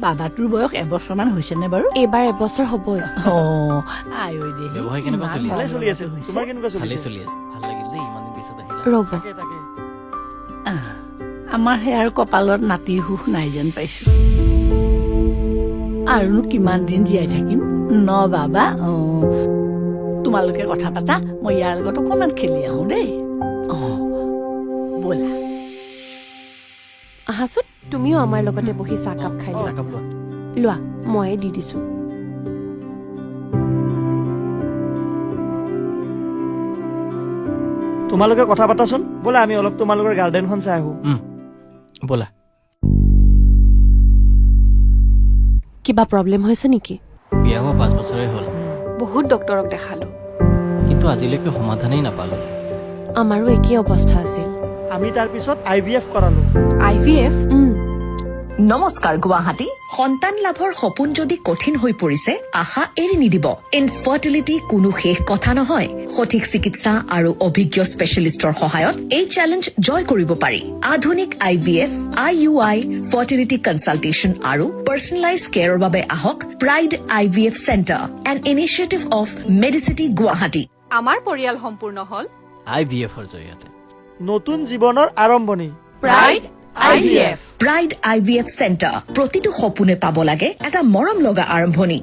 বাবাটোৰ বয়স এবছৰমান হৈছেনে বাৰু? এইবাৰ এবছৰ হ'বই। আই ঐ দেহি। ব্যৱসায় কেনেকুৱা চলি ভালে আছে? চলি আছে তোমাৰ কেনেকুৱা ভালে চলিছে চলি আছে। ভাল লাগিল দেই ইমান দিন পিছত আহিলা। ৰ'ব তাকে আমাৰ সেয়াৰ কপালত নাতিৰ সুখ নাই যেন পাইছো। আৰুনো কিমান দিন জীয়াই থাকিম ন বাবা? তোমালোকে কথা পাতা, মই ইয়াৰ লগত অকণমান খেলি আহোঁ দেই। ব'লা। আহাচোন, তুমিও আমাৰ লগতে বহি চাহকাপ খাই যোৱা। চাহকাপ লোৱা। লোৱা, ময়ে দি দিছো। তোমালোকে কথা পাতাচোন ব'লা আমি অলপ তোমালোকৰ গাৰ্ডেনখন চাই আহো ব'লা। কিবা প্ৰব্লেম হৈছে নেকি? বিয়া হোৱা 5 বছৰেই হ'ল, বহুত ডক্তৰক দেখালো, কিন্তু আজিলৈকে সমাধানেই নাপালো। আমাৰো একেই অৱস্থা আছিল। আমি তাৰ পিছত IVF কৰালো IVF? নমস্কাৰ গুৱাহাটী। সন্তান লাভৰ সপোন যদি কঠিন হৈ পৰিছে, আশা এৰি নিদিব। ইনফাৰ্টিলিটি কোনো শেষ কথা নহয়। সঠিক চিকিৎসা আৰু অভিজ্ঞ স্পেচিয়েলিষ্টৰ সহায়ত এই চেলেঞ্জ জয় কৰিব পাৰি। আধুনিক IVF, IUI, ফাৰ্টিলিটি কনচালটেশ্যন আৰু পাৰ্চনেলাইজ কেয়াৰৰ বাবে আহক pride IVF centre, N initiative of Medicity Guwahati. আমাৰ পৰিয়াল সম্পূৰ্ণ হ'ল IVFৰ জৰিয়তে। নতুন জীৱনৰ আৰম্ভণি। Pride IVF। Pride IVF centre. প্ৰতিটো সপোনে পাব লাগে এটা মৰম লগা আৰম্ভণি।